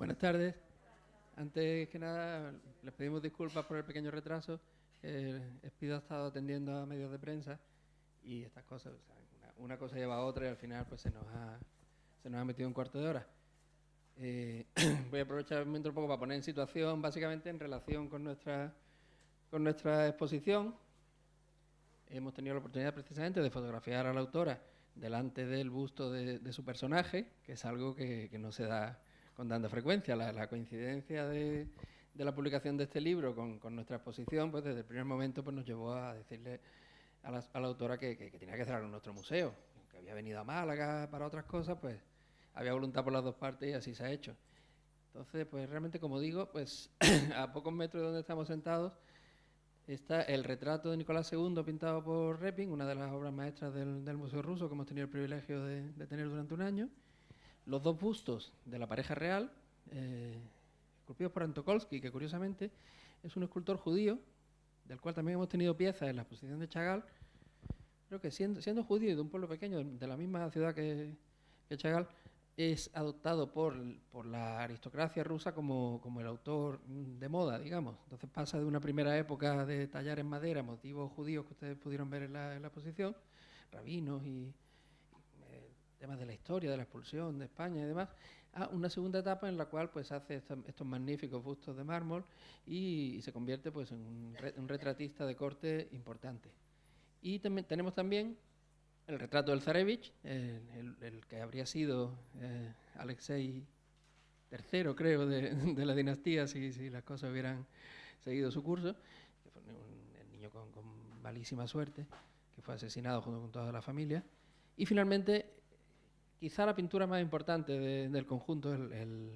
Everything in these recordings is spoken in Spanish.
Buenas tardes. Antes que nada, les pedimos disculpas por el pequeño retraso. Espido ha estado atendiendo a medios de prensa y estas cosas, o sea, una cosa lleva a otra y al final pues se nos ha metido un cuarto de hora. Voy a aprovechar el momento un poco para poner en situación, básicamente en relación con nuestra exposición. Hemos tenido la oportunidad precisamente de fotografiar a la autora delante del busto de su personaje, que es algo que no se da con tanta frecuencia. La coincidencia de la publicación de este libro con nuestra exposición, pues desde el primer momento pues nos llevó a decirle a la autora que tenía que cerrar nuestro museo, que había venido a Málaga para otras cosas, pues había voluntad por las dos partes y así se ha hecho. Entonces, pues realmente, como digo, pues a pocos metros de donde estamos sentados está el retrato de Nicolás II pintado por Repin, una de las obras maestras del Museo Ruso que hemos tenido el privilegio de tener durante un año. Los dos bustos de la pareja real, esculpidos por Antokolsky, que curiosamente es un escultor judío, del cual también hemos tenido piezas en la exposición de Chagall. Creo que siendo judío y de un pueblo pequeño, de la misma ciudad que Chagall, es adoptado por la aristocracia rusa como el autor de moda, digamos. Entonces pasa de una primera época de tallar en madera motivos judíos que ustedes pudieron ver en la exposición, rabinos y temas de la historia, de la expulsión de España y demás, a una segunda etapa en la cual pues hace estos magníficos bustos de mármol y se convierte pues en un retratista de corte importante. Y tenemos también el retrato del Zarevich, el que habría sido Alexei III, creo, de la dinastía, si las cosas hubieran seguido su curso, que fue el niño con malísima suerte, que fue asesinado junto con toda la familia. Y finalmente, quizá la pintura más importante del conjunto, el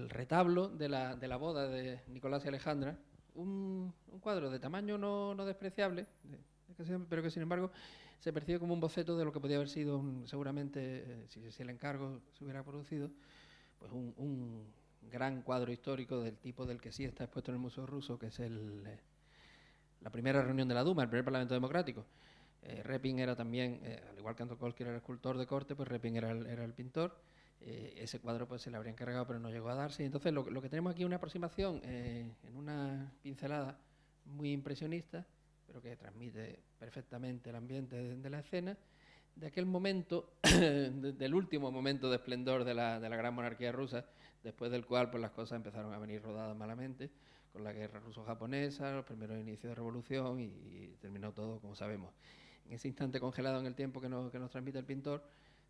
retablo de la boda de Nicolás y Alejandra, un cuadro de tamaño no despreciable, pero que sin embargo se percibe como un boceto de lo que podía haber sido seguramente, si el encargo se hubiera producido, pues un gran cuadro histórico del tipo del que sí está expuesto en el Museo Ruso, que es la primera reunión de la Duma, el primer Parlamento Democrático. Repin era también, al igual que Antokolsky era el escultor de corte, pues Repin era el pintor. Ese cuadro pues se le habría encargado, pero no llegó a darse. Entonces lo que tenemos aquí es una aproximación en una pincelada muy impresionista, pero que transmite perfectamente el ambiente de la escena, de aquel momento, del último momento de esplendor de la gran monarquía rusa, después del cual pues las cosas empezaron a venir rodadas malamente, con la guerra ruso-japonesa, los primeros inicios de revolución y terminó todo como sabemos. En ese instante congelado en el tiempo que nos transmite el pintor,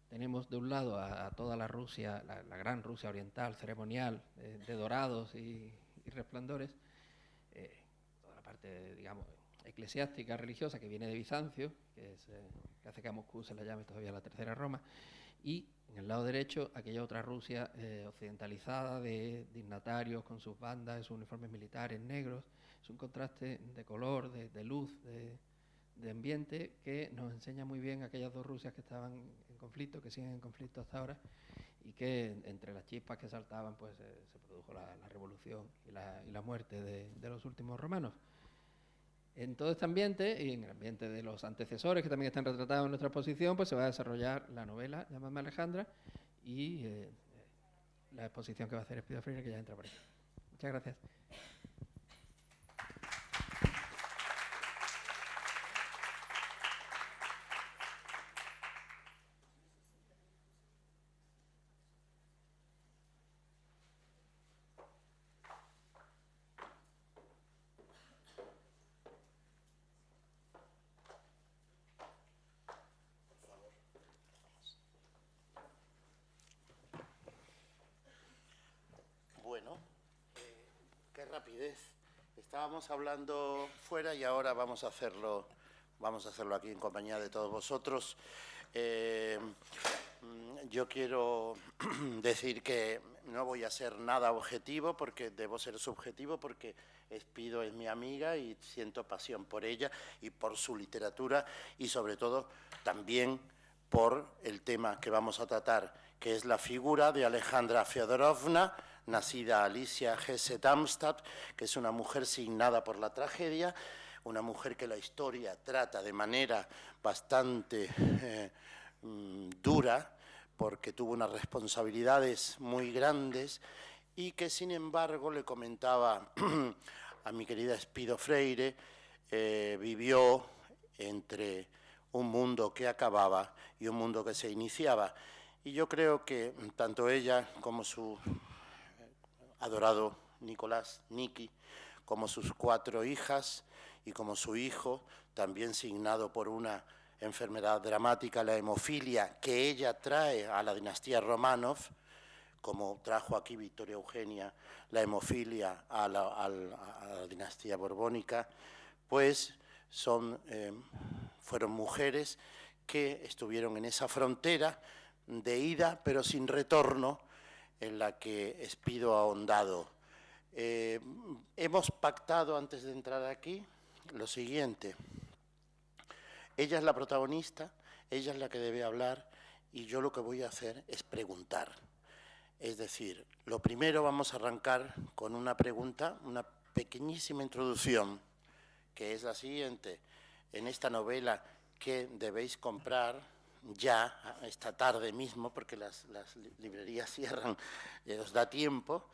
tenemos de un lado a toda la Rusia, la gran Rusia oriental, ceremonial, de dorados y resplandores, toda la parte, digamos, eclesiástica, religiosa, que viene de Bizancio, que hace que a Moscú se la llame todavía la tercera Roma, y en el lado derecho aquella otra Rusia occidentalizada, de dignatarios con sus bandas, sus uniformes militares negros. Es un contraste de color, de luz, de ambiente, que nos enseña muy bien aquellas dos Rusias que estaban en conflicto, que siguen en conflicto hasta ahora, y que entre las chispas que saltaban pues se produjo la revolución y la muerte de los últimos romanos. En todo este ambiente y en el ambiente de los antecesores que también están retratados en nuestra exposición, pues se va a desarrollar la novela Llámame Alejandra y la exposición que va a hacer Espido Freire, que ya entra por aquí. Muchas gracias. Bueno, qué rapidez. Estábamos hablando fuera y ahora vamos a hacerlo aquí en compañía de todos vosotros. Yo quiero decir que no voy a ser nada objetivo, porque debo ser subjetivo, porque Espido es mi amiga y siento pasión por ella y por su literatura y sobre todo también por el tema que vamos a tratar, que es la figura de Alejandra Fyodorovna, nacida Alicia Hesse-Darmstadt, que es una mujer signada por la tragedia, una mujer que la historia trata de manera bastante dura, porque tuvo unas responsabilidades muy grandes y que, sin embargo, le comentaba a mi querida Espido Freire, vivió entre un mundo que acababa y un mundo que se iniciaba. Y yo creo que tanto ella como su adorado Nicolás, Niki, como sus 4 hijas y como su hijo, también signado por una enfermedad dramática, la hemofilia, que ella trae a la dinastía Románov, como trajo aquí Victoria Eugenia la hemofilia a la dinastía borbónica, pues fueron mujeres que estuvieron en esa frontera de ida pero sin retorno, en la que Espido ha ahondado. Hemos pactado antes de entrar aquí lo siguiente: ella es la protagonista, ella es la que debe hablar y yo lo que voy a hacer es preguntar. Es decir, lo primero vamos a arrancar con una pregunta, una pequeñísima introducción, que es la siguiente. En esta novela que debéis comprar ya, esta tarde mismo, porque las librerías cierran, os da tiempo,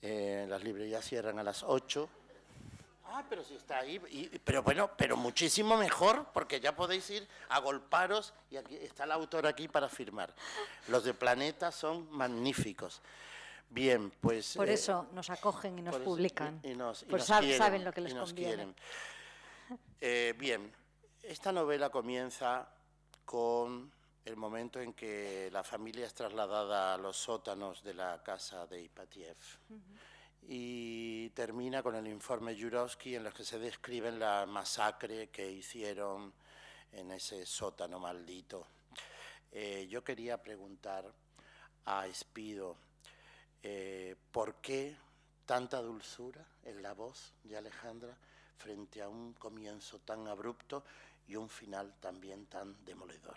las librerías cierran a las 8. Ah, pero si está ahí, pero bueno, pero muchísimo mejor, porque ya podéis ir a agolparos y aquí está el autor aquí para firmar. Los de Planeta son magníficos. Bien, pues... Por eso nos acogen y nos publican, pues quieren, saben lo que les conviene. Bien, esta novela comienza con el momento en que la familia es trasladada a los sótanos de la casa de Ipatiev. Y termina con el informe Yurovsky, en el que se describe la masacre que hicieron en ese sótano maldito. Yo quería preguntar a Espido, ¿por qué tanta dulzura en la voz de Alejandra frente a un comienzo tan abrupto y un final también tan demoledor?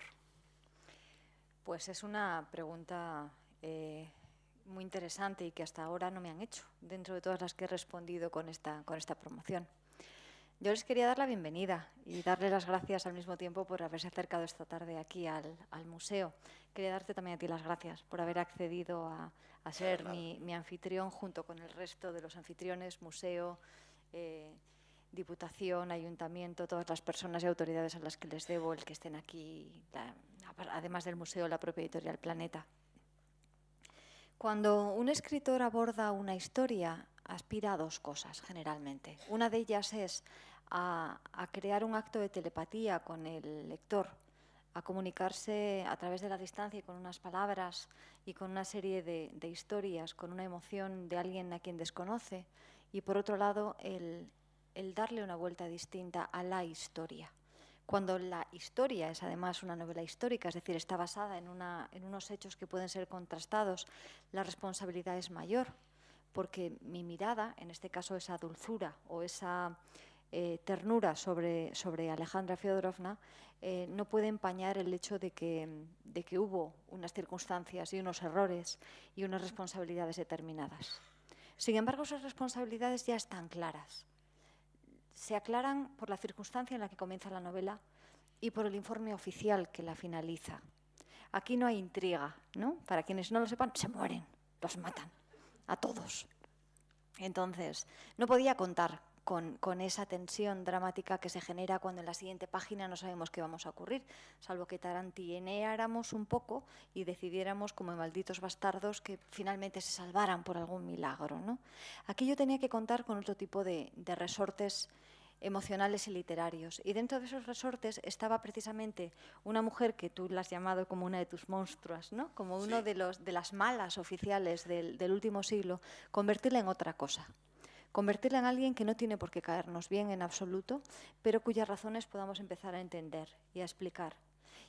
Pues es una pregunta muy interesante y que hasta ahora no me han hecho, dentro de todas las que he respondido con esta promoción. Yo les quería dar la bienvenida y darles las gracias al mismo tiempo por haberse acercado esta tarde aquí al museo. Quería darte también a ti las gracias por haber accedido a ser mi anfitrión junto con el resto de los anfitriones, museo, Diputación, Ayuntamiento, todas las personas y autoridades a las que les debo el que estén aquí, además del museo, la propia editorial Planeta. Cuando un escritor aborda una historia, aspira a 2 cosas generalmente. Una de ellas es a crear un acto de telepatía con el lector, a comunicarse a través de la distancia y con unas palabras y con una serie de historias, con una emoción de alguien a quien desconoce, y por otro lado el darle una vuelta distinta a la historia. Cuando la historia es además una novela histórica, es decir, está basada en unos hechos que pueden ser contrastados, la responsabilidad es mayor, porque mi mirada, en este caso esa dulzura o esa ternura sobre Alejandra Fyodorovna, no puede empañar el hecho de que hubo unas circunstancias y unos errores y unas responsabilidades determinadas. Sin embargo, esas responsabilidades ya están claras. Se aclaran por la circunstancia en la que comienza la novela y por el informe oficial que la finaliza. Aquí no hay intriga, ¿no? Para quienes no lo sepan, se mueren, los matan, a todos. Entonces, no podía contar con esa tensión dramática que se genera cuando en la siguiente página no sabemos qué vamos a ocurrir, salvo que tarantineáramos un poco y decidiéramos, como en Malditos Bastardos, que finalmente se salvaran por algún milagro, ¿no? Aquí yo tenía que contar con otro tipo de resortes emocionales y literarios. Y dentro de esos resortes estaba precisamente una mujer que tú la has llamado como una de tus monstruas, ¿no? Como uno de las malas oficiales del último siglo, convertirla en otra cosa. Convertirla en alguien que no tiene por qué caernos bien en absoluto, pero cuyas razones podamos empezar a entender y a explicar.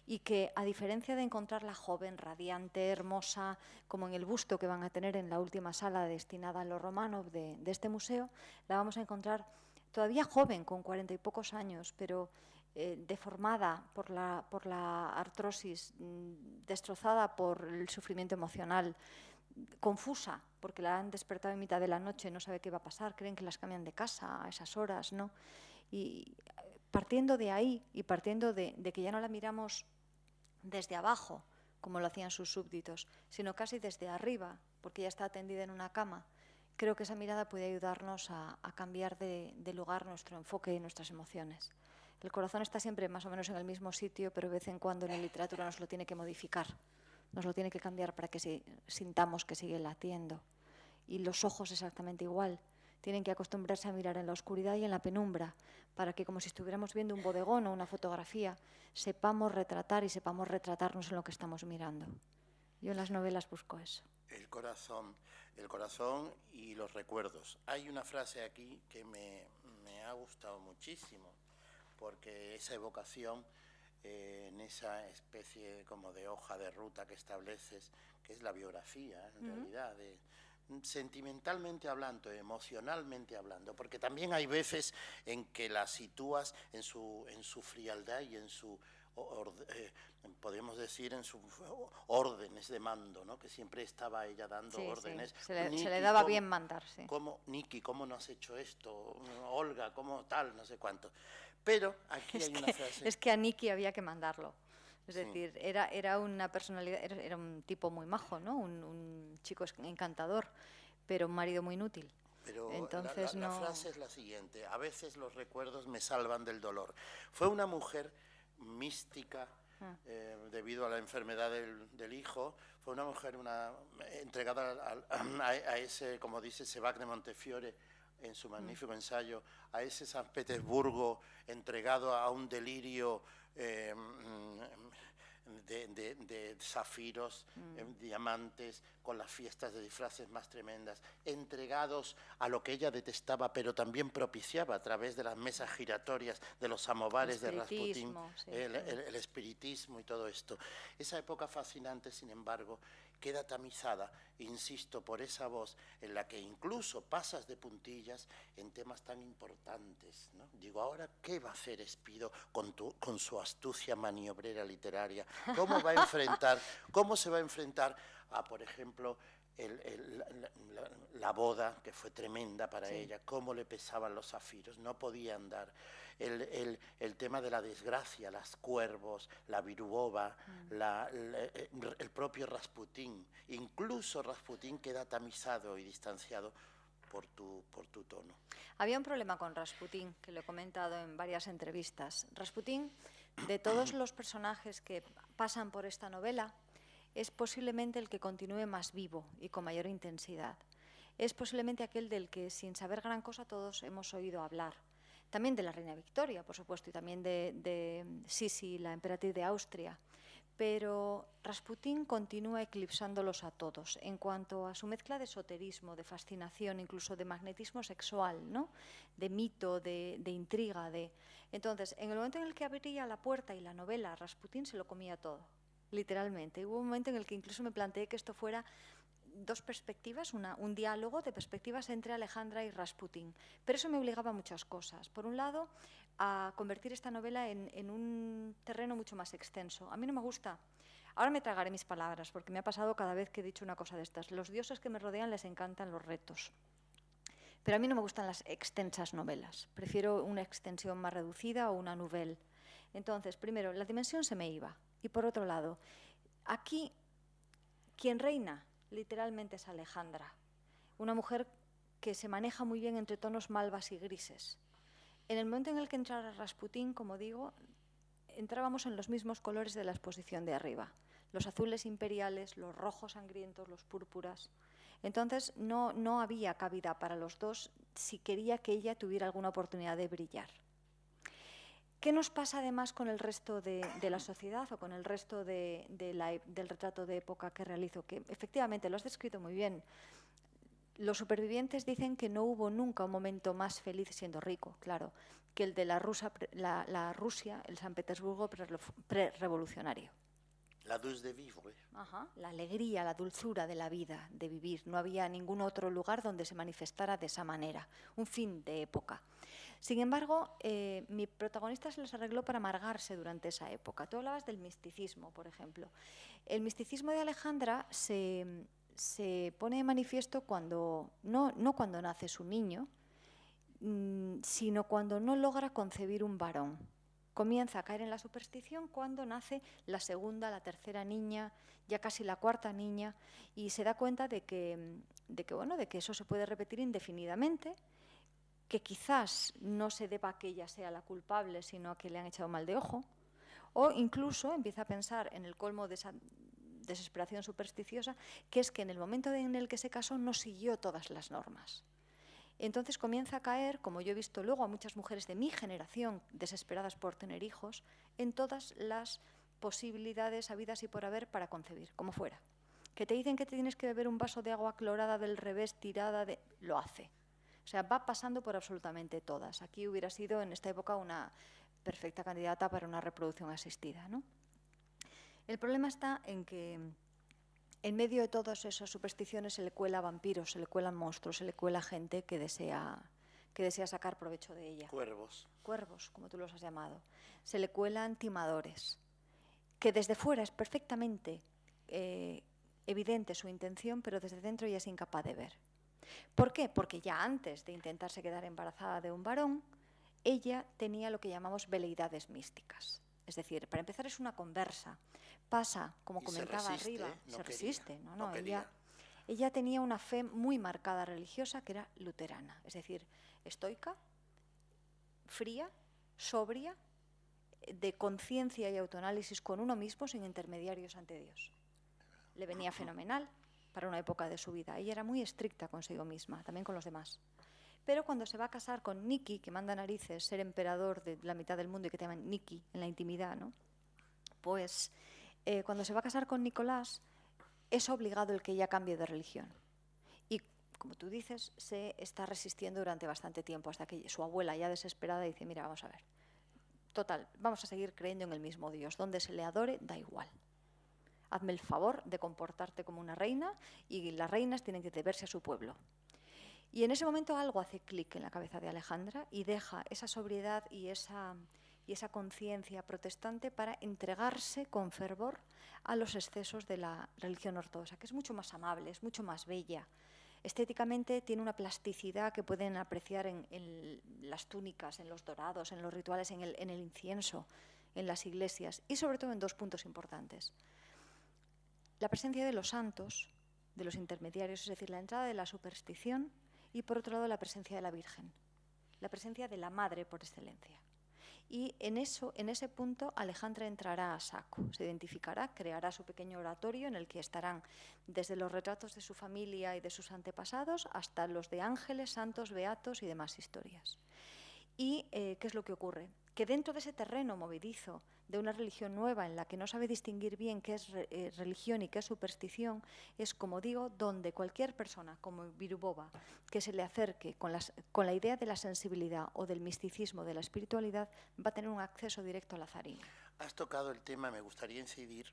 Y que, a diferencia de encontrarla joven, radiante, hermosa, como en el busto que van a tener en la última sala destinada a los Románov de este museo, la vamos a encontrar todavía joven, con 40 y pocos años, pero deformada por la artrosis, destrozada por el sufrimiento emocional, confusa, porque la han despertado en mitad de la noche, no sabe qué va a pasar, creen que las cambian de casa a esas horas, ¿no? Y partiendo de ahí y partiendo de que ya no la miramos desde abajo, como lo hacían sus súbditos, sino casi desde arriba, porque ella está tendida en una cama. Creo que esa mirada puede ayudarnos a cambiar de lugar nuestro enfoque y nuestras emociones. El corazón está siempre más o menos en el mismo sitio, pero de vez en cuando en la literatura nos lo tiene que modificar, nos lo tiene que cambiar para que sintamos que sigue latiendo. Y los ojos exactamente igual. Tienen que acostumbrarse a mirar en la oscuridad y en la penumbra, para que, como si estuviéramos viendo un bodegón o una fotografía, sepamos retratar y sepamos retratarnos en lo que estamos mirando. Yo en las novelas busco eso. El corazón y los recuerdos. Hay una frase aquí que me ha gustado muchísimo, porque esa evocación en esa especie como de hoja de ruta que estableces, que es la biografía, en realidad, sentimentalmente hablando, emocionalmente hablando, porque también hay veces en que la sitúas en su frialdad y en su, podemos decir, en sus órdenes de mando, ¿no? Que siempre estaba ella dando órdenes. Sí. Se le daba bien mandar, sí. Niki, ¿cómo no has hecho esto? Olga, ¿cómo tal? No sé cuánto. Pero aquí hay una frase... Es que a Niki había que mandarlo. Es decir, era una personalidad, era un tipo muy majo, ¿no? Un chico encantador, pero un marido muy inútil. Pero entonces la frase es la siguiente: a veces los recuerdos me salvan del dolor. Fue una mujer mística debido a la enfermedad del hijo. Fue una mujer entregada a ese, como dice Sébac de Montefiore en su magnífico ensayo, a ese San Petersburgo entregado a un delirio de zafiros, diamantes, con las fiestas de disfraces más tremendas, entregados a lo que ella detestaba, pero también propiciaba a través de las mesas giratorias, de los samovares de Rasputín, el espiritismo y todo esto. Esa época fascinante, sin embargo, queda tamizada, insisto, por esa voz en la que incluso pasas de puntillas en temas tan importantes, ¿no? Digo, ahora, ¿qué va a hacer Espido con su astucia maniobrera literaria? ¿Cómo se va a enfrentar a, por ejemplo, la boda, que fue tremenda para ella, cómo le pesaban los zafiros, no podía andar, el tema de la desgracia, las cuervos, la viruova, el propio Rasputín. Incluso Rasputín queda tamizado y distanciado por tu tono. Había un problema con Rasputín, que lo he comentado en varias entrevistas. Rasputín, de todos los personajes que pasan por esta novela, es posiblemente el que continúe más vivo y con mayor intensidad. Es posiblemente aquel del que, sin saber gran cosa, todos hemos oído hablar. También de la reina Victoria, por supuesto, y también de Sisi, la emperatriz de Austria. Pero Rasputín continúa eclipsándolos a todos en cuanto a su mezcla de esoterismo, de fascinación, incluso de magnetismo sexual, ¿no? De mito, de intriga. Entonces, en el momento en el que abría la puerta y la novela, Rasputín se lo comía todo, literalmente. Hubo un momento en el que incluso me planteé que esto fuera dos perspectivas, un diálogo de perspectivas entre Alejandra y Rasputín. Pero eso me obligaba a muchas cosas. Por un lado, a convertir esta novela en un terreno mucho más extenso. A mí no me gusta. Ahora me tragaré mis palabras, porque me ha pasado cada vez que he dicho una cosa de estas. Los dioses que me rodean les encantan los retos. Pero a mí no me gustan las extensas novelas. Prefiero una extensión más reducida o una nouvelle. Entonces, primero, la dimensión se me iba. Y por otro lado, aquí quien reina literalmente es Alejandra, una mujer que se maneja muy bien entre tonos malvas y grises. En el momento en el que entrara Rasputín, como digo, entrábamos en los mismos colores de la exposición de arriba, los azules imperiales, los rojos sangrientos, los púrpuras. Entonces no había cabida para los dos si quería que ella tuviera alguna oportunidad de brillar. ¿Qué nos pasa además con el resto de la sociedad o con el resto del retrato de época que realizo? Que efectivamente lo has descrito muy bien. Los supervivientes dicen que no hubo nunca un momento más feliz siendo rico, claro, que el de la Rusia, el San Petersburgo prerevolucionario. La douce de vivre. Ajá, la alegría, la dulzura de la vida, de vivir. No había ningún otro lugar donde se manifestara de esa manera. Un fin de época. Sin embargo, mi protagonista se les arregló para amargarse durante esa época. Tú hablabas del misticismo, por ejemplo. El misticismo de Alejandra se pone de manifiesto cuando, no cuando nace su niño, sino cuando no logra concebir un varón. comienza a caer en la superstición cuando nace la segunda, la tercera niña, ya casi la cuarta niña, y se da cuenta de que eso se puede repetir indefinidamente, que quizás no se deba a que ella sea la culpable, sino a que le han echado mal de ojo, o incluso empieza a pensar en el colmo de esa desesperación supersticiosa, que es que en el momento en el que se casó no siguió todas las normas. Entonces comienza a caer, como yo he visto luego a muchas mujeres de mi generación desesperadas por tener hijos, en todas las posibilidades habidas y por haber para concebir, como fuera. Que te dicen que te tienes que beber un vaso de agua clorada del revés, tirada, lo hace. O sea, va pasando por absolutamente todas. Aquí hubiera sido en esta época una perfecta candidata para una reproducción asistida, ¿no? El problema está en que en medio de todas esas supersticiones se le cuela vampiros, se le cuelan monstruos, se le cuela gente que desea sacar provecho de ella. Cuervos. Cuervos, como tú los has llamado. Se le cuelan timadores, que desde fuera es perfectamente evidente su intención, pero desde dentro ella es incapaz de ver. ¿Por qué? Porque ya antes de intentarse quedar embarazada de un varón, ella tenía lo que llamamos veleidades místicas. Es decir, para empezar es una conversa. Pasa, como comentaba arriba, se resiste. No, ella tenía una fe muy marcada religiosa que era luterana, es decir, estoica, fría, sobria, de conciencia y autoanálisis con uno mismo sin intermediarios ante Dios. Le venía fenomenal para una época de su vida. Ella era muy estricta consigo misma, también con los demás. Pero cuando se va a casar con Niki, que manda narices ser emperador de la mitad del mundo y que te llaman Niki en la intimidad, ¿no? Pues cuando se va a casar con Nicolás, es obligado el que ella cambie de religión. Y, como tú dices, se está resistiendo durante bastante tiempo, hasta que su abuela, ya desesperada, dice, mira, vamos a ver, total, vamos a seguir creyendo en el mismo Dios. Donde se le adore, da igual. Hazme el favor de comportarte como una reina y las reinas tienen que deberse a su pueblo. Y en ese momento algo hace clic en la cabeza de Alejandra y deja esa sobriedad y esa conciencia protestante para entregarse con fervor a los excesos de la religión ortodoxa, que es mucho más amable, es mucho más bella. Estéticamente tiene una plasticidad que pueden apreciar en las túnicas, en los dorados, en los rituales, en el incienso, en las iglesias, y sobre todo en dos puntos importantes. La presencia de los santos, de los intermediarios, es decir, la entrada de la superstición, y por otro lado la presencia de la Virgen, la presencia de la Madre por excelencia. Y en ese punto Alejandra entrará a saco, se identificará, creará su pequeño oratorio en el que estarán desde los retratos de su familia y de sus antepasados hasta los de ángeles, santos, beatos y demás historias. ¿Y qué es lo que ocurre? Que dentro de ese terreno movedizo de una religión nueva en la que no sabe distinguir bien qué es religión y qué es superstición, es, como digo, donde cualquier persona como Virubova que se le acerque con la idea de la sensibilidad o del misticismo, de la espiritualidad, va a tener un acceso directo a la zarina. Has tocado el tema, me gustaría incidir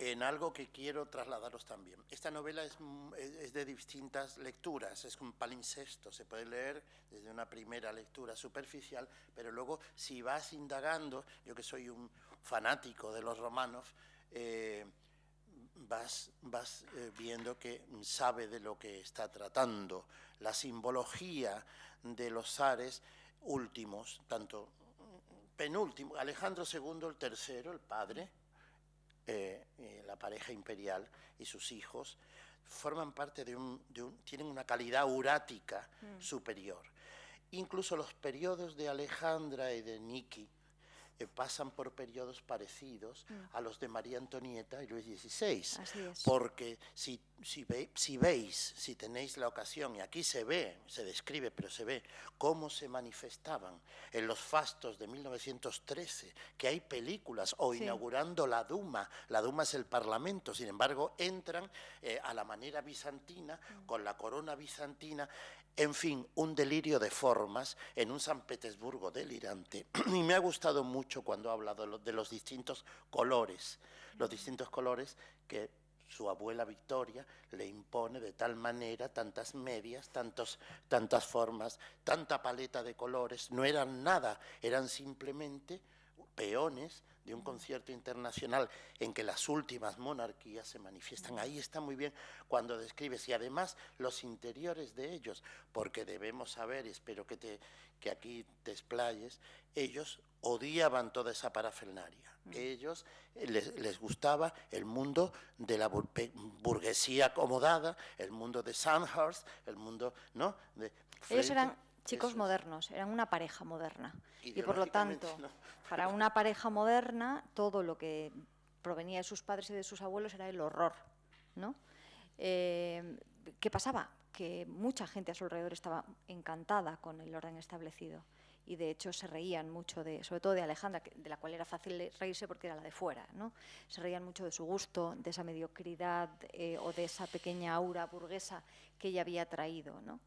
en algo que quiero trasladaros también. Esta novela es de distintas lecturas, es un palimpsesto, se puede leer desde una primera lectura superficial, pero luego si vas indagando, yo que soy un fanático de los Romanov, vas viendo que sabe de lo que está tratando, la simbología de los zares últimos, tanto penúltimo, Alejandro II, el tercero, el padre, la pareja imperial y sus hijos forman parte tienen una calidad urática superior. Incluso los periodos de Alejandra y de Niki pasan por periodos parecidos a los de María Antonieta y Luis XVI. Así es. Porque si tenéis la ocasión, y aquí se describe, pero se ve cómo se manifestaban en los fastos de 1913, que hay películas, o sí, inaugurando la Duma es el Parlamento, sin embargo entran a la manera bizantina, con la corona bizantina. En fin, un delirio de formas en un San Petersburgo delirante. Y me ha gustado mucho cuando ha hablado de los distintos colores que su abuela Victoria le impone de tal manera, tantas medias, tantas formas, tanta paleta de colores. No eran nada, eran simplemente peones de un concierto internacional en que las últimas monarquías se manifiestan. Ahí está muy bien cuando describes, y además los interiores de ellos, porque debemos saber, y espero que aquí te explayes, ellos odiaban toda esa parafernalia. Ellos les gustaba el mundo de la burguesía acomodada, el mundo de Sandhurst, el mundo, ¿no? Ellos eran chicos modernos, eran una pareja moderna. Y por lo tanto, ¿no? Para una pareja moderna, todo lo que provenía de sus padres y de sus abuelos era el horror, ¿no? ¿Qué pasaba? Que mucha gente a su alrededor estaba encantada con el orden establecido. Y de hecho se reían mucho, sobre todo de Alejandra, de la cual era fácil reírse porque era la de fuera, ¿no? Se reían mucho de su gusto, de esa mediocridad o de esa pequeña aura burguesa que ella había traído, ¿no?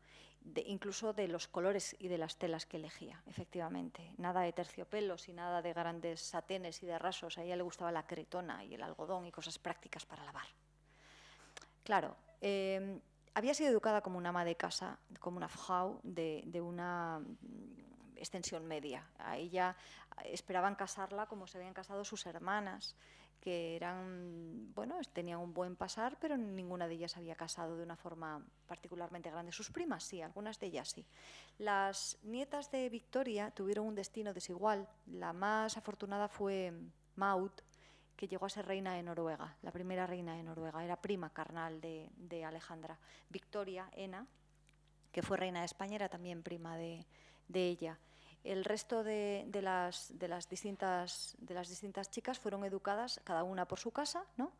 Incluso de los colores y de las telas que elegía, efectivamente. Nada de terciopelos y nada de grandes satenes y de rasos. A ella le gustaba la cretona y el algodón y cosas prácticas para lavar. Claro, había sido educada como una ama de casa, como una Frau de una extensión media. A ella esperaban casarla como se habían casado sus hermanas, que eran, bueno, tenían un buen pasar, pero ninguna de ellas había casado de una forma particularmente grande. Sus primas sí, algunas de ellas sí. Las nietas de Victoria tuvieron un destino desigual. La más afortunada fue Maud, que llegó a ser reina de Noruega, la primera reina de Noruega, era prima carnal de Alejandra. Victoria, Ena, que fue reina de España, era también prima de ella. El resto de las distintas chicas fueron educadas cada una por su casa, ¿no?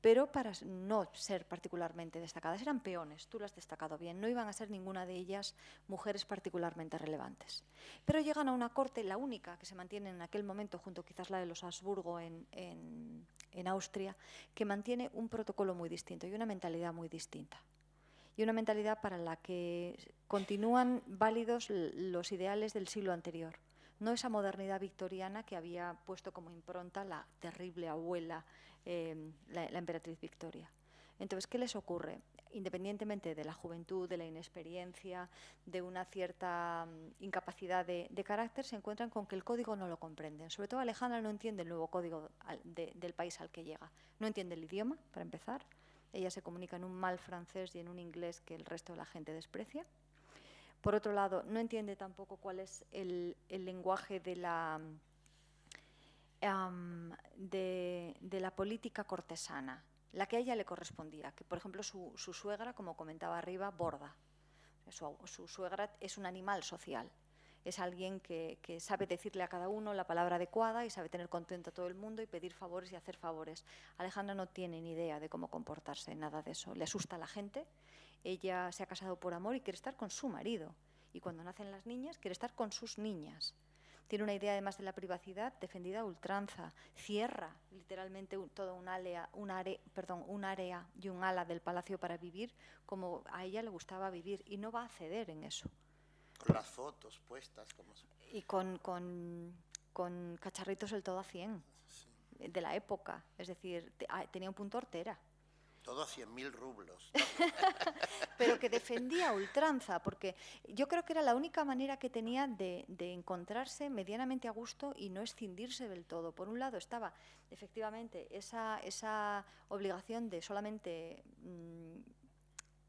Pero para no ser particularmente destacadas. Eran peones, tú lo has destacado bien, no iban a ser ninguna de ellas mujeres particularmente relevantes. Pero llegan a una corte, la única que se mantiene en aquel momento, junto quizás la de los Habsburgo en Austria, que mantiene un protocolo muy distinto y una mentalidad muy distinta. Y una mentalidad para la que continúan válidos los ideales del siglo anterior. No esa modernidad victoriana que había puesto como impronta la terrible abuela, la emperatriz Victoria. Entonces, ¿qué les ocurre? Independientemente de la juventud, de la inexperiencia, de una cierta incapacidad de carácter, se encuentran con que el código no lo comprenden. Sobre todo Alejandra no entiende el nuevo código del país al que llega. No entiende el idioma, para empezar. Ella se comunica en un mal francés y en un inglés que el resto de la gente desprecia. Por otro lado, no entiende tampoco cuál es el lenguaje de la política cortesana, la que a ella le correspondía. Que, por ejemplo, su suegra, como comentaba arriba, borda. Su suegra es un animal social. Es alguien que sabe decirle a cada uno la palabra adecuada y sabe tener contento a todo el mundo y pedir favores y hacer favores. Alejandra no tiene ni idea de cómo comportarse, nada de eso. Le asusta a la gente. Ella se ha casado por amor y quiere estar con su marido. Y cuando nacen las niñas, quiere estar con sus niñas. Tiene una idea, además de la privacidad, defendida a ultranza. Cierra literalmente toda un área y un ala del palacio para vivir como a ella le gustaba vivir y no va a ceder en eso. Con las fotos puestas. Y con cacharritos el todo a 100, sí, de la época. Es decir, tenía un punto hortera. Todo a 100.000 rublos. Pero que defendía a ultranza, porque yo creo que era la única manera que tenía de encontrarse medianamente a gusto y no escindirse del todo. Por un lado estaba efectivamente esa obligación de solamente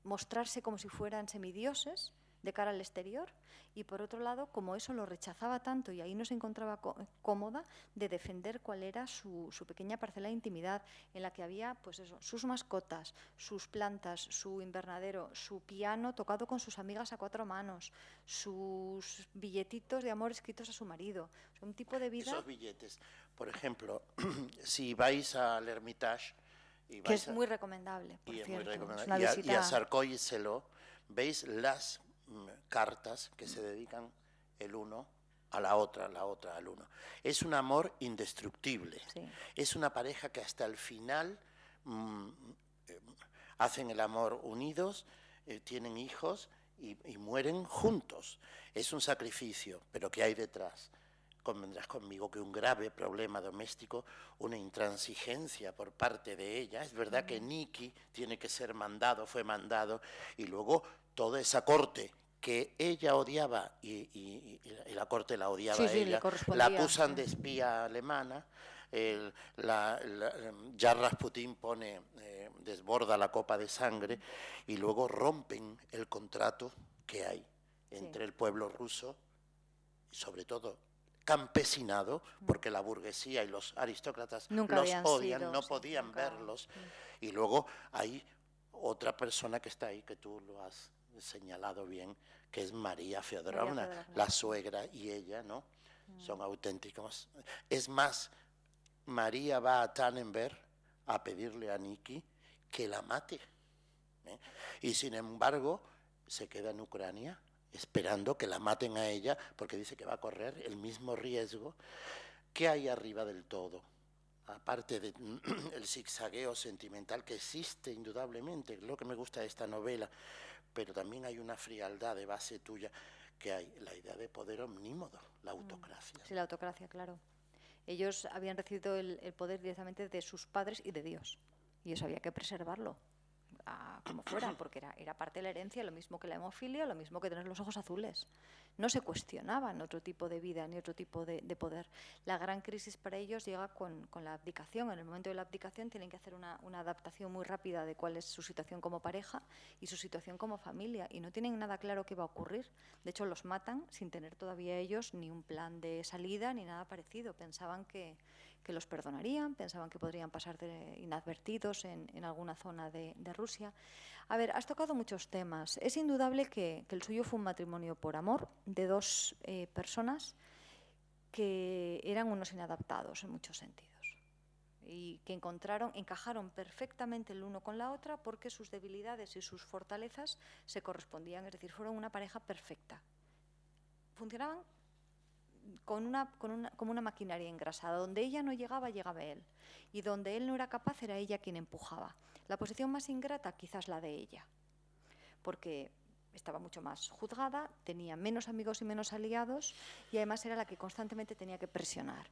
mostrarse como si fueran semidioses de cara al exterior, y por otro lado, como eso lo rechazaba tanto y ahí no se encontraba cómoda, de defender cuál era su pequeña parcela de intimidad en la que había, pues eso, sus mascotas, sus plantas, su invernadero, su piano tocado con sus amigas a 4 manos, sus billetitos de amor escritos a su marido. O sea, un tipo de vida... Esos billetes, por ejemplo, si vais al Hermitage... que es muy recomendable, por cierto. Muy recomendable. Y a Sarkozy se lo... ¿Veis las cartas que se dedican el uno a la otra al uno? Es un amor indestructible. Sí. Es una pareja que hasta el final hacen el amor unidos, tienen hijos y mueren juntos. Es un sacrificio, pero ¿qué hay detrás? Convendrás conmigo que un grave problema doméstico, una intransigencia por parte de ella. Es verdad que Nicky tiene que ser mandado, fue mandado, y luego toda esa corte que ella odiaba y la corte la odiaba Sí, a sí, le ella, correspondía, la acusan sí. de espía alemana, ya Rasputín desborda la copa de sangre y luego rompen el contrato que hay entre el pueblo ruso y sobre todo campesinado, porque la burguesía y los aristócratas Nunca los habían odian, sido, no sí, podían nunca. verlos. Y luego hay otra persona que está ahí, que tú lo has señalado bien, que es María Feodorovna, la suegra y ella, ¿no? Son auténticos. Es más, María va a Tannenberg a pedirle a Niki que la mate, ¿eh? Y sin embargo se queda en Ucrania esperando que la maten a ella, porque dice que va a correr el mismo riesgo. ¿Qué hay arriba del todo? Aparte del zigzagueo sentimental que existe indudablemente, es lo que me gusta de esta novela, pero también hay una frialdad de base tuya, que hay la idea de poder omnímodo, la autocracia. Sí, la autocracia, claro. Ellos habían recibido el poder directamente de sus padres y de Dios, y eso había que preservarlo, como fuera, porque era parte de la herencia, lo mismo que la hemofilia, lo mismo que tener los ojos azules. No se cuestionaban otro tipo de vida ni otro tipo de poder. La gran crisis para ellos llega con la abdicación. En el momento de la abdicación tienen que hacer una adaptación muy rápida de cuál es su situación como pareja y su situación como familia, y no tienen nada claro qué va a ocurrir. De hecho, los matan sin tener todavía ellos ni un plan de salida ni nada parecido. Pensaban que los perdonarían, pensaban que podrían pasar inadvertidos en alguna zona de Rusia. A ver, has tocado muchos temas. Es indudable que el suyo fue un matrimonio por amor de dos personas que eran unos inadaptados en muchos sentidos y que encajaron perfectamente el uno con la otra porque sus debilidades y sus fortalezas se correspondían, es decir, fueron una pareja perfecta. Funcionaban como una maquinaria engrasada. Donde ella no llegaba, llegaba él. Y donde él no era capaz, era ella quien empujaba. La posición más ingrata, quizás la de ella, porque estaba mucho más juzgada, tenía menos amigos y menos aliados, y además era la que constantemente tenía que presionar.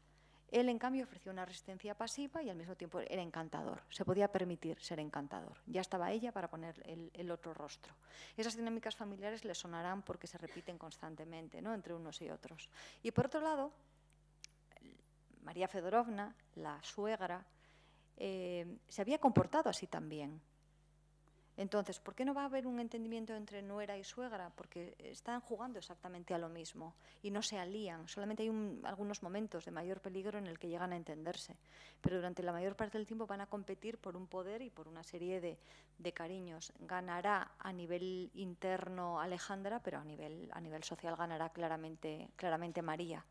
Él, en cambio, ofreció una resistencia pasiva y al mismo tiempo era encantador. Se podía permitir ser encantador. Ya estaba ella para poner el otro rostro. Esas dinámicas familiares le sonarán porque se repiten constantemente, ¿no?, entre unos y otros. Y por otro lado, María Feodorovna, la suegra, se había comportado así también. Entonces, ¿por qué no va a haber un entendimiento entre nuera y suegra? Porque están jugando exactamente a lo mismo y no se alían. Solamente hay algunos momentos de mayor peligro en el que llegan a entenderse. Pero durante la mayor parte del tiempo van a competir por un poder y por una serie de cariños. Ganará a nivel interno Alejandra, pero a nivel social ganará claramente María.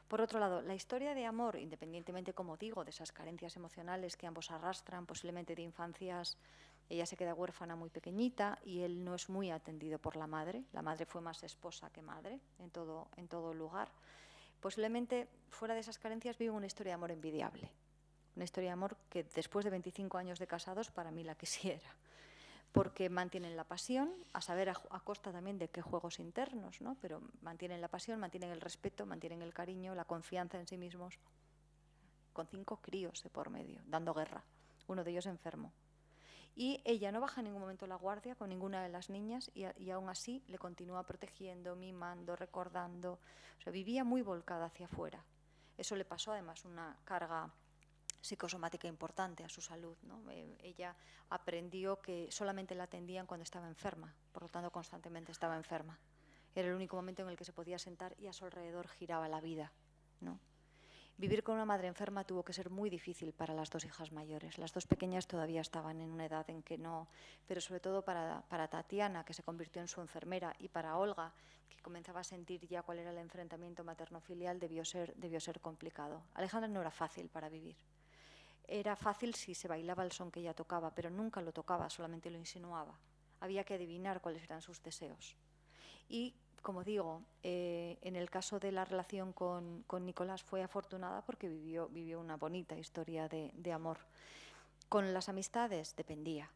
Por otro lado, la historia de amor, independientemente, como digo, de esas carencias emocionales que ambos arrastran, posiblemente de infancias. Ella se queda huérfana muy pequeñita y él no es muy atendido por la madre. La madre fue más esposa que madre en todo lugar. Posiblemente, fuera de esas carencias, vive una historia de amor envidiable. Una historia de amor que después de 25 años de casados, para mí la quisiera. Porque mantienen la pasión, a saber a costa también de qué juegos internos, ¿no? Pero mantienen la pasión, mantienen el respeto, mantienen el cariño, la confianza en sí mismos, con 5 críos de por medio, dando guerra, uno de ellos enfermo. Y ella no baja en ningún momento la guardia con ninguna de las niñas y aún así le continúa protegiendo, mimando, recordando. O sea, vivía muy volcada hacia afuera. Eso le pasó además una carga psicosomática importante a su salud, ¿no? Ella aprendió que solamente la atendían cuando estaba enferma, por lo tanto constantemente estaba enferma. Era el único momento en el que se podía sentar y a su alrededor giraba la vida, ¿no? Vivir con una madre enferma tuvo que ser muy difícil para las dos hijas mayores. Las dos pequeñas todavía estaban en una edad en que no, pero sobre todo para Tatiana, que se convirtió en su enfermera, y para Olga, que comenzaba a sentir ya cuál era el enfrentamiento materno-filial, debió ser complicado. Alejandra no era fácil para vivir. Era fácil si se bailaba el son que ella tocaba, pero nunca lo tocaba, solamente lo insinuaba. Había que adivinar cuáles eran sus deseos. Y, como digo, en el caso de la relación con Nicolás fue afortunada porque vivió una bonita historia de amor. Con las amistades dependía.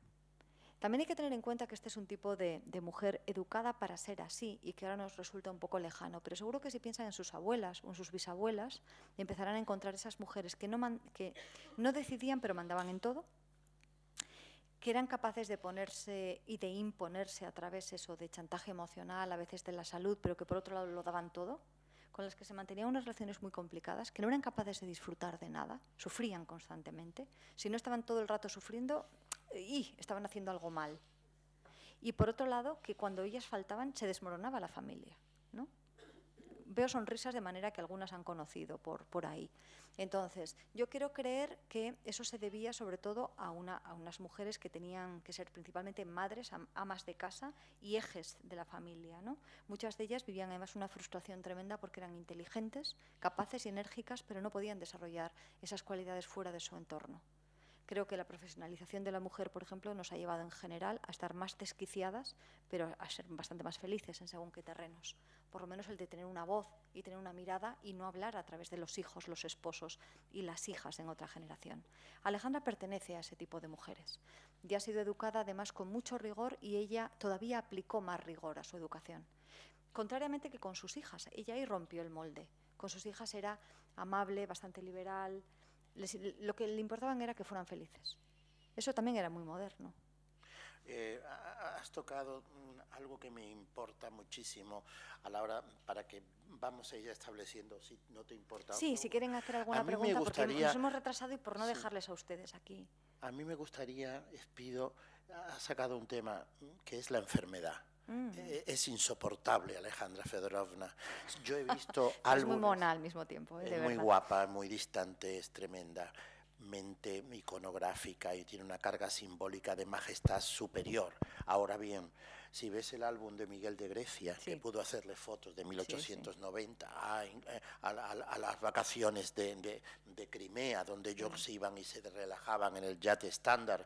También hay que tener en cuenta que este es un tipo de mujer educada para ser así y que ahora nos resulta un poco lejano, pero seguro que si piensan en sus abuelas o en sus bisabuelas, empezarán a encontrar esas mujeres que no decidían pero mandaban en todo, que eran capaces de ponerse y de imponerse a través eso de chantaje emocional, a veces de la salud, pero que por otro lado lo daban todo, con las que se mantenían unas relaciones muy complicadas, que no eran capaces de disfrutar de nada, sufrían constantemente. Si no estaban todo el rato sufriendo, estaban haciendo algo mal. Y por otro lado, que cuando ellas faltaban se desmoronaba la familia, ¿no? Veo sonrisas de manera que algunas han conocido por ahí. Entonces, yo quiero creer que eso se debía sobre todo a unas mujeres que tenían que ser principalmente madres, amas de casa y ejes de la familia, ¿no? Muchas de ellas vivían además una frustración tremenda porque eran inteligentes, capaces y enérgicas, pero no podían desarrollar esas cualidades fuera de su entorno. Creo que la profesionalización de la mujer, por ejemplo, nos ha llevado en general a estar más desquiciadas, pero a ser bastante más felices en según qué terrenos. Por lo menos el de tener una voz y tener una mirada y no hablar a través de los hijos, los esposos y las hijas en otra generación. Alejandra pertenece a ese tipo de mujeres. Ya ha sido educada además con mucho rigor y ella todavía aplicó más rigor a su educación. Contrariamente que con sus hijas, ella ahí rompió el molde. Con sus hijas era amable, bastante liberal. Lo que le importaban era que fueran felices. Eso también era muy moderno. Has tocado algo que me importa muchísimo a la hora, para que vamos a ir estableciendo, si no te importa. Sí, si quieren hacer alguna pregunta, porque nos hemos retrasado y por no dejarles a ustedes aquí. A mí me gustaría, Espido, ha sacado un tema que es la enfermedad. Es insoportable, Alejandra Fedorovna. Yo he visto algo. Es muy mona al mismo tiempo, de muy guapa, muy distante, es tremenda. Mente iconográfica y tiene una carga simbólica de majestad superior. Ahora bien, si ves el álbum de Miguel de Grecia, que pudo hacerle fotos de 1890 a las vacaciones de Crimea, donde ellos iban y se relajaban en el yate estándar,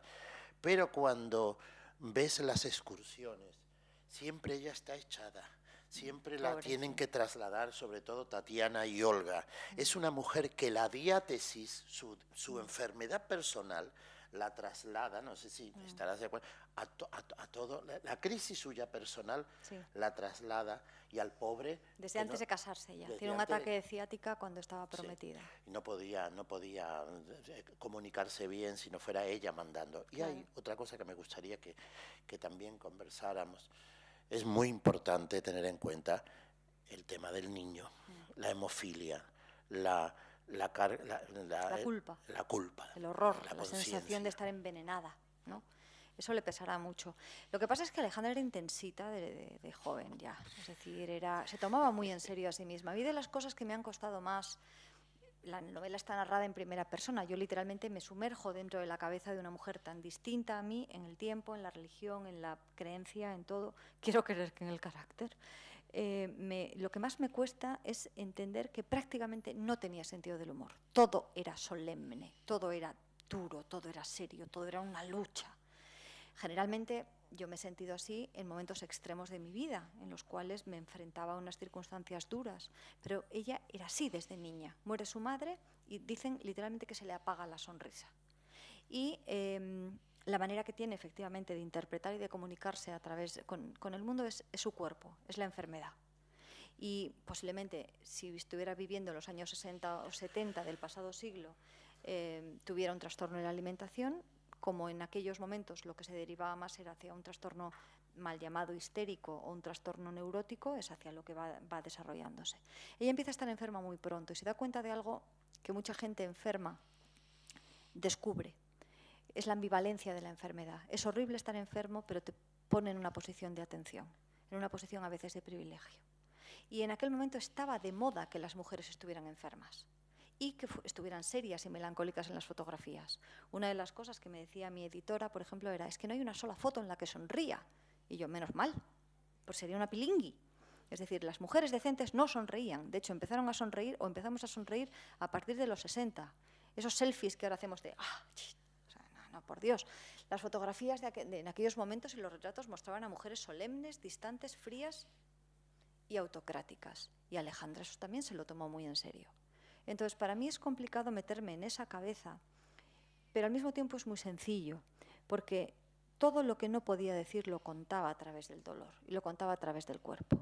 pero cuando ves las excursiones, siempre ella está echada. Siempre la tienen que trasladar, sobre todo Tatiana y Olga. Es una mujer que la diátesis, su enfermedad personal, la traslada, no sé si estarás de acuerdo, a todo. La crisis suya personal la traslada, y al pobre... Desde antes de casarse ya. Tiene un ataque de ciática cuando estaba prometida. Sí. No podía comunicarse bien si no fuera ella mandando. Y hay otra cosa que me gustaría que también conversáramos. Es muy importante tener en cuenta el tema del niño, la hemofilia, la culpa, el horror, la sensación de estar envenenada, ¿no? Eso le pesará mucho. Lo que pasa es que Alejandra era intensita de joven ya, es decir, se tomaba muy en serio a sí misma. A mí de las cosas que me han costado más, la novela está narrada en primera persona, yo literalmente me sumerjo dentro de la cabeza de una mujer tan distinta a mí en el tiempo, en la religión, en la creencia, en todo. Quiero creer que en el carácter. Lo que más me cuesta es entender que prácticamente no tenía sentido del humor. Todo era solemne, todo era duro, todo era serio, todo era una lucha. Generalmente yo me he sentido así en momentos extremos de mi vida, en los cuales me enfrentaba a unas circunstancias duras, pero ella era así desde niña. Muere su madre y dicen literalmente que se le apaga la sonrisa. Y la manera que tiene efectivamente de interpretar y de comunicarse con el mundo es su cuerpo, es la enfermedad. Y posiblemente si estuviera viviendo en los años 60 o 70 del pasado siglo, tuviera un trastorno de la alimentación, como en aquellos momentos lo que se derivaba más era hacia un trastorno mal llamado histérico o un trastorno neurótico, es hacia lo que va desarrollándose. Ella empieza a estar enferma muy pronto y se da cuenta de algo que mucha gente enferma descubre. Es la ambivalencia de la enfermedad. Es horrible estar enfermo, pero te pone en una posición de atención, en una posición a veces de privilegio. Y en aquel momento estaba de moda que las mujeres estuvieran enfermas y que estuvieran serias y melancólicas en las fotografías. Una de las cosas que me decía mi editora, por ejemplo, era: es que no hay una sola foto en la que sonría. Y yo, menos mal, pues sería una pilingui. Es decir, las mujeres decentes no sonreían. De hecho, empezamos a sonreír a partir de los 60. Esos selfies que ahora hacemos de... no, por Dios. Las fotografías en aquellos momentos y los retratos mostraban a mujeres solemnes, distantes, frías y autocráticas. Y Alejandra eso también se lo tomó muy en serio. Entonces, para mí es complicado meterme en esa cabeza, pero al mismo tiempo es muy sencillo, porque todo lo que no podía decir lo contaba a través del dolor y lo contaba a través del cuerpo.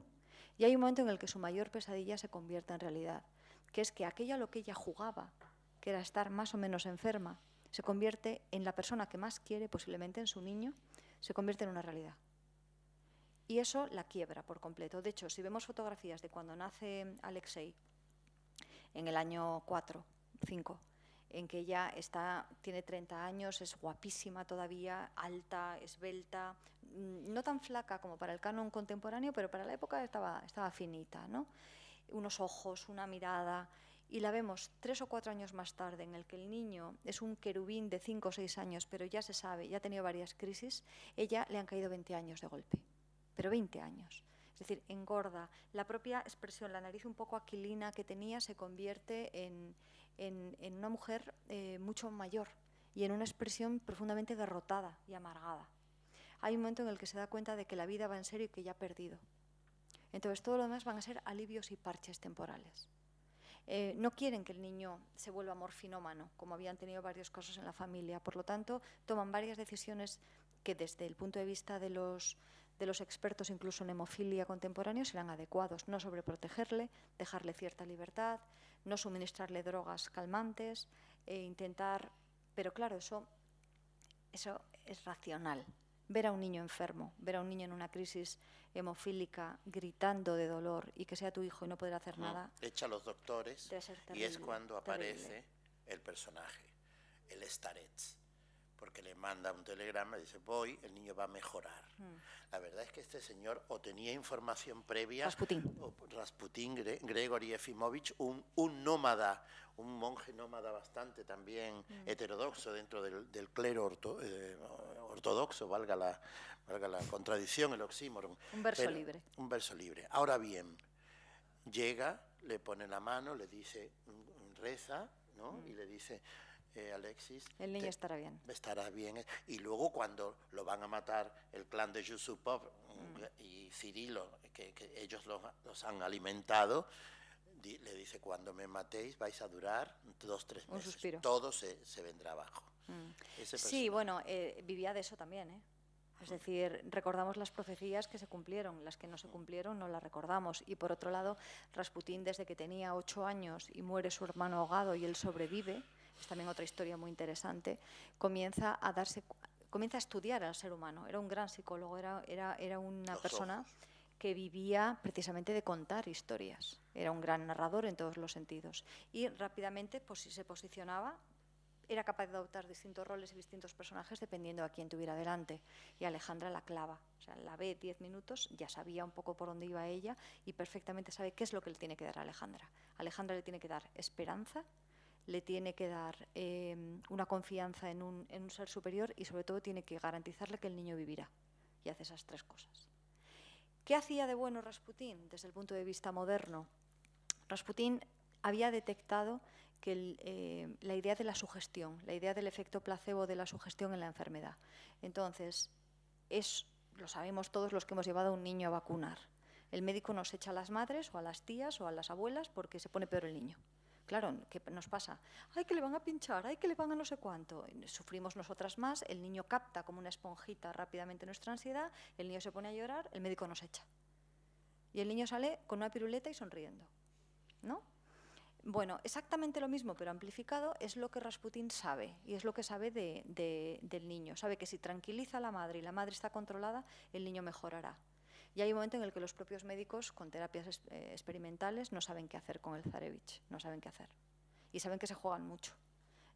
Y hay un momento en el que su mayor pesadilla se convierte en realidad, que es que aquello a lo que ella jugaba, que era estar más o menos enferma, se convierte en la persona que más quiere, posiblemente en su niño, se convierte en una realidad. Y eso la quiebra por completo. De hecho, si vemos fotografías de cuando nace Alexei, en el año 4, 5, en que ella tiene 30 años, es guapísima todavía, alta, esbelta, no tan flaca como para el canon contemporáneo, pero para la época estaba finita, ¿no? Unos ojos, una mirada, y la vemos 3 o 4 años más tarde, en el que el niño es un querubín de 5 o 6 años, pero ya se sabe, ya ha tenido varias crisis, ella le han caído 20 años de golpe, pero 20 años. Es decir, engorda. La propia expresión, la nariz un poco aquilina que tenía, se convierte en una mujer mucho mayor y en una expresión profundamente derrotada y amargada. Hay un momento en el que se da cuenta de que la vida va en serio y que ya ha perdido. Entonces todo lo demás van a ser alivios y parches temporales. No quieren que el niño se vuelva morfinómano, como habían tenido varios casos en la familia. Por lo tanto, toman varias decisiones que desde el punto de vista de los expertos, incluso en hemofilia contemporáneos, serán adecuados. No sobreprotegerle, dejarle cierta libertad, no suministrarle drogas calmantes, intentar... Pero claro, eso es racional. Ver a un niño enfermo, ver a un niño en una crisis hemofílica gritando de dolor y que sea tu hijo y no poder hacer nada... Echa a los doctores terrible, y es cuando aparece terrible. el personaje, el Starets, porque le manda un telegrama y dice, voy, el niño va a mejorar. La verdad es que este señor o tenía información previa, Rasputín, Gregory Efimovich, un nómada, un monje nómada bastante también heterodoxo dentro del clero ortodoxo, valga la contradicción, el oxímoron. Un verso libre. Un verso libre. Ahora bien, llega, le pone la mano, le dice, reza, ¿no? Y le dice... Alexis, el niño estará bien. Estará bien. Y luego cuando lo van a matar el clan de Yusupov y Cirilo, que ellos los han alimentado, le dice, cuando me matéis vais a durar 2-3 meses. Un suspiro. Todo se vendrá abajo. Sí, bueno, vivía de eso también, ¿eh? Es decir, recordamos las profecías que se cumplieron, las que no se cumplieron no las recordamos. Y por otro lado, Rasputín, desde que tenía 8 años y muere su hermano ahogado y él sobrevive, es también otra historia muy interesante, comienza a estudiar al ser humano. Era un gran psicólogo, era una persona que vivía precisamente de contar historias. Era un gran narrador en todos los sentidos. Y rápidamente se posicionaba, era capaz de adoptar distintos roles y distintos personajes dependiendo a quién tuviera delante. Y Alejandra la clava. O sea, la ve 10 minutos, ya sabía un poco por dónde iba ella y perfectamente sabe qué es lo que le tiene que dar a Alejandra. Alejandra le tiene que dar esperanza, le tiene que dar una confianza en un ser superior y sobre todo tiene que garantizarle que el niño vivirá. Y hace esas 3 cosas. ¿Qué hacía de bueno Rasputín desde el punto de vista moderno? Rasputín había detectado que la idea de la sugestión, la idea del efecto placebo de la sugestión en la enfermedad. Entonces, lo sabemos todos los que hemos llevado a un niño a vacunar. El médico nos echa a las madres o a las tías o a las abuelas porque se pone peor el niño. Claro, ¿qué nos pasa? ¡Ay, que le van a pinchar! ¡Ay, que le van a no sé cuánto! Sufrimos nosotras más, el niño capta como una esponjita rápidamente nuestra ansiedad, el niño se pone a llorar, el médico nos echa. Y el niño sale con una piruleta y sonriendo, ¿no? Bueno, exactamente lo mismo, pero amplificado, es lo que Rasputín sabe, y es lo que sabe del niño. Sabe que si tranquiliza a la madre y la madre está controlada, el niño mejorará. Y hay un momento en el que los propios médicos, con terapias experimentales, no saben qué hacer con el Zarevich, no saben qué hacer. Y saben que se juegan mucho.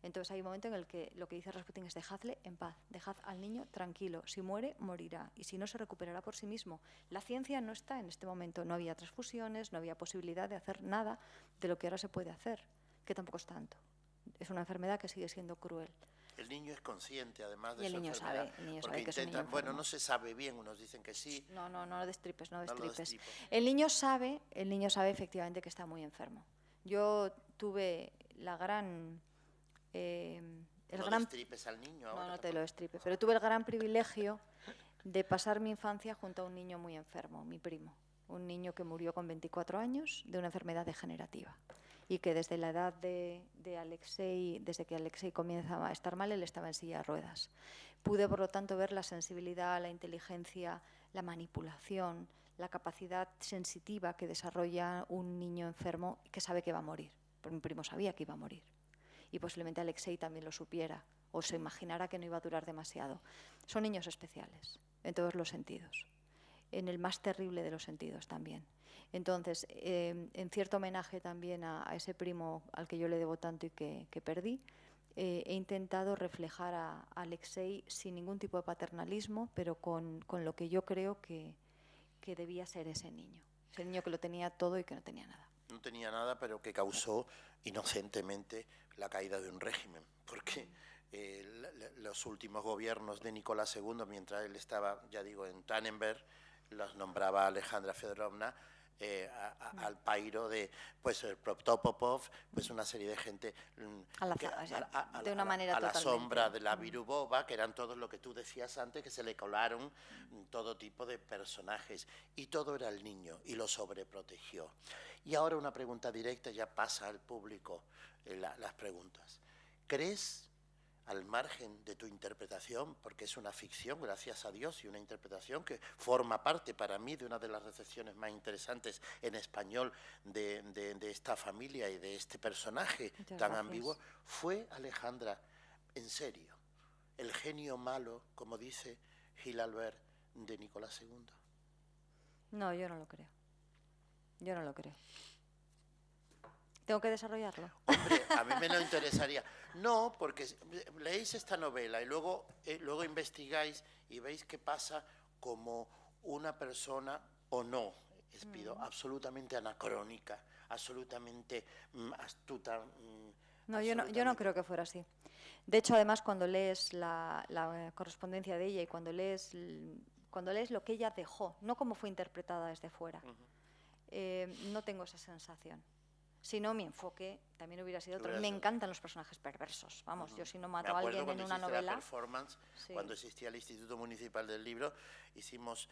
Entonces hay un momento en el que lo que dice Rasputín es dejadle en paz, dejad al niño tranquilo, si muere, morirá, y si no, se recuperará por sí mismo. La ciencia no está en este momento, no había transfusiones, no había posibilidad de hacer nada de lo que ahora se puede hacer, que tampoco es tanto. Es una enfermedad que sigue siendo cruel. El niño es consciente, además de su enfermedad. El niño sabe que es un niño enfermo. Bueno, no se sabe bien, unos dicen que sí. No destripes. El niño sabe efectivamente que está muy enfermo. Yo tuve la gran... destripes al niño ahora. No te lo destripes, pero tuve el gran privilegio de pasar mi infancia junto a un niño muy enfermo, mi primo. Un niño que murió con 24 años de una enfermedad degenerativa. Y que desde la edad de Alexei, desde que Alexei comienza a estar mal, él estaba en silla de ruedas. Pude, por lo tanto, ver la sensibilidad, la inteligencia, la manipulación, la capacidad sensitiva que desarrolla un niño enfermo que sabe que va a morir. Porque mi primo sabía que iba a morir. Y posiblemente Alexei también lo supiera, o se imaginara que no iba a durar demasiado. Son niños especiales, en todos los sentidos, en el más terrible de los sentidos también. Entonces, en cierto homenaje también a ese primo al que yo le debo tanto y que perdí, he intentado reflejar a Alexei sin ningún tipo de paternalismo, pero con lo que yo creo que debía ser ese niño que lo tenía todo y que no tenía nada. No tenía nada, pero que causó inocentemente la caída de un régimen, porque los últimos gobiernos de Nicolás II, mientras él estaba, ya digo, en Tannenberg, los nombraba Alejandra Fedorovna, al pairo de pues el Protopopov, pues una serie de gente de una manera a la totalmente sombra de la Virubova, que eran todos lo que tú decías antes, que se le colaron todo tipo de personajes, y todo era el niño, y lo sobreprotegió. Y ahora una pregunta directa, ya pasa al público las preguntas. ¿Crees, al margen de tu interpretación, porque es una ficción, gracias a Dios, y una interpretación que forma parte para mí de una de las recepciones más interesantes en español de esta familia y de este personaje tan ambiguo, fue Alejandra, en serio, el genio malo, como dice Gil Albert, de Nicolás II? No, yo no lo creo. Yo no lo creo. ¿Tengo que desarrollarlo? Hombre, a mí me no interesaría. No, porque leéis esta novela y luego investigáis y veis que pasa como una persona, o no, Espido, absolutamente anacrónica, absolutamente astuta. No, yo no creo que fuera así. De hecho, además, cuando lees la correspondencia de ella y cuando lees lo que ella dejó, no cómo fue interpretada desde fuera, no tengo esa sensación. Si no, mi enfoque también hubiera sido otro. Me encantan los personajes perversos. Vamos, yo si no mato a alguien en una novela... Performance, sí. Cuando existía el Instituto Municipal del Libro, hicimos,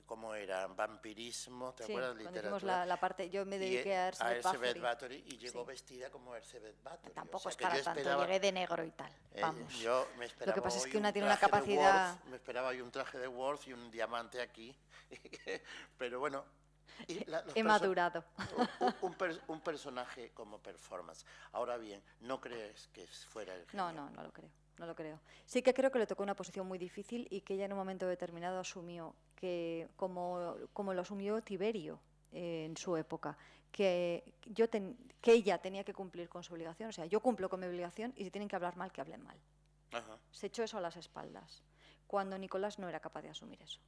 ¿cómo era? Vampirismo, ¿te acuerdas? Cuando hicimos la parte, yo me dediqué a Elizabeth Bathory y llegó vestida como Elizabeth Bathory. Tampoco es para tanto, llegué de negro y tal. Vamos. Yo me esperaba, lo que pasa es que una tiene una capacidad... me esperaba hoy un traje de Worth y un diamante aquí. Pero bueno... He madurado. Un personaje como performance. Ahora bien, ¿no crees que fuera el genio? No lo creo. Sí que creo que le tocó una posición muy difícil y que ella en un momento determinado asumió que, como lo asumió Tiberio en su época, que ella tenía que cumplir con su obligación. O sea, yo cumplo con mi obligación y si tienen que hablar mal, que hablen mal. Ajá. Se echó eso a las espaldas, cuando Nicolás no era capaz de asumir eso.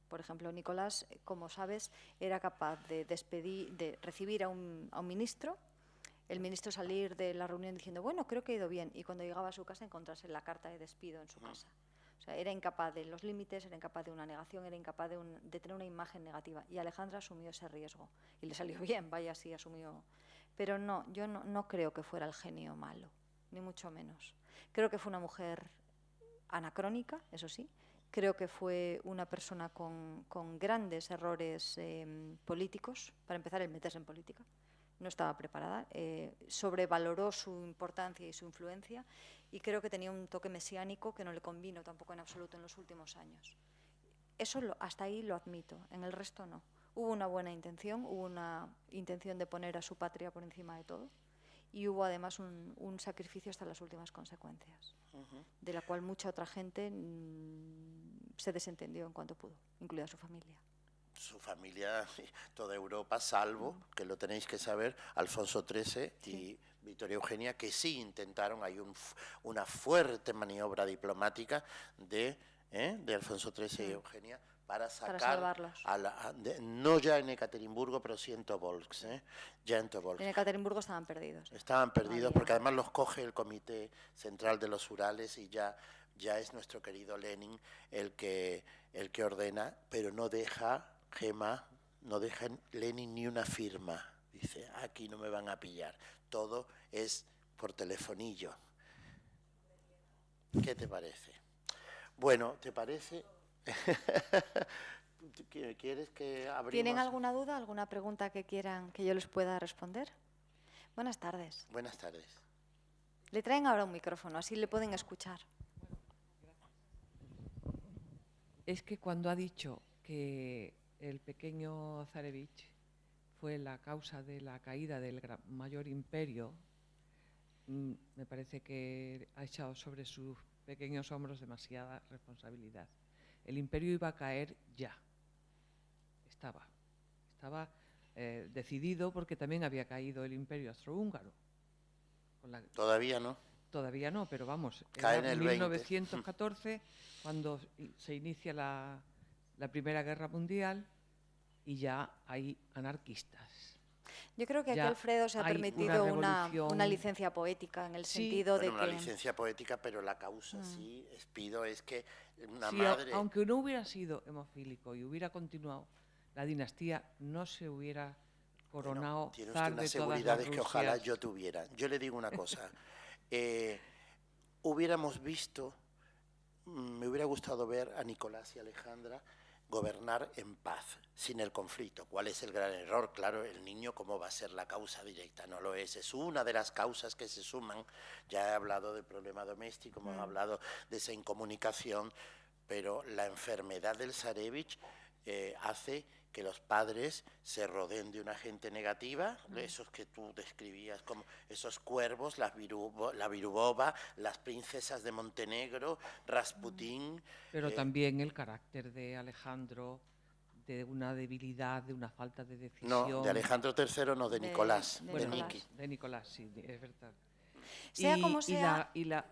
Por ejemplo, Nicolás, como sabes, era capaz de recibir a un ministro, el ministro salir de la reunión diciendo, bueno, creo que ha ido bien, y cuando llegaba a su casa encontrarse la carta de despido en su casa. O sea, era incapaz de los límites, era incapaz de una negación, era incapaz de tener una imagen negativa. Y Alejandra asumió ese riesgo. Y le salió bien, vaya, sí asumió. Pero no, yo no creo que fuera el genio malo, ni mucho menos. Creo que fue una mujer anacrónica, eso sí. Creo que fue una persona con grandes errores políticos. Para empezar, el meterse en política. No estaba preparada. Sobrevaloró su importancia y su influencia. Y creo que tenía un toque mesiánico que no le convino tampoco en absoluto en los últimos años. Eso hasta ahí lo admito. En el resto no. Hubo una buena intención. Hubo una intención de poner a su patria por encima de todo. Y hubo además un sacrificio hasta las últimas consecuencias, de la cual mucha otra gente se desentendió en cuanto pudo, incluida su familia. Su familia, toda Europa, salvo, que lo tenéis que saber, Alfonso XIII y Victoria Eugenia, que sí intentaron, hay una fuerte maniobra diplomática de Alfonso XIII y Eugenia, para sacar no ya en Ekaterimburgo, pero sí en Tobolsk, ya en Tobolsk. En Ekaterimburgo estaban perdidos. Estaban perdidos porque además los coge el Comité Central de los Urales y ya es nuestro querido Lenin el que ordena, pero no deja, Gemma, no deja Lenin ni una firma. Dice, aquí no me van a pillar, todo es por telefonillo. ¿Qué te parece? Bueno, ¿te parece? ¿Quieres que abrimos? ¿Tienen alguna duda, alguna pregunta que quieran que yo les pueda responder? Buenas tardes. Buenas tardes. Le traen ahora un micrófono, así le pueden escuchar. Es que cuando ha dicho que el pequeño Zarevich fue la causa de la caída del mayor imperio, me parece que ha echado sobre sus pequeños hombros demasiada responsabilidad. El imperio iba a caer ya. Estaba decidido, porque también había caído el imperio austrohúngaro. Todavía no. Todavía no, pero vamos, Cae en era el 1914 cuando se inicia la Primera Guerra Mundial y ya hay anarquistas. Yo creo que aquí Ya Alfredo se ha hay permitido una una revolución. licencia poética, en el Sí, sentido de Bueno, una que... licencia poética, pero la causa sí, Espido, es que una Sí, madre... aunque no hubiera sido hemofílico y hubiera continuado, la dinastía no se hubiera coronado Bueno, tiene usted zar unas de todas las seguridades que ojalá Rusias. yo tuviera. Yo le digo una cosa. Hubiéramos visto, me hubiera gustado ver a Nicolás y Alejandra gobernar en paz, sin el conflicto. ¿Cuál es el gran error? Claro, el niño, ¿cómo va a ser la causa directa? No lo es una de las causas que se suman. Ya he hablado del problema doméstico, hemos hablado de esa incomunicación, pero la enfermedad del Zarevich hace que los padres se rodeen de una gente negativa, esos que tú describías como esos cuervos, la Virubova, las princesas de Montenegro, Rasputín. Pero también el carácter de Alejandro, de una debilidad, de una falta de decisión. No, de Alejandro III no, de Nicolás, de Nicolás. Niki. De Nicolás, sí, es verdad. Sea como sea, el la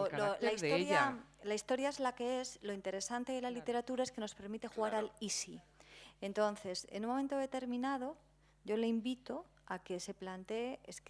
carácter de ella. historia es la que es. Lo interesante de la literatura es que nos permite jugar al easy. Entonces, en un momento determinado, yo le invito a que se plantee escribir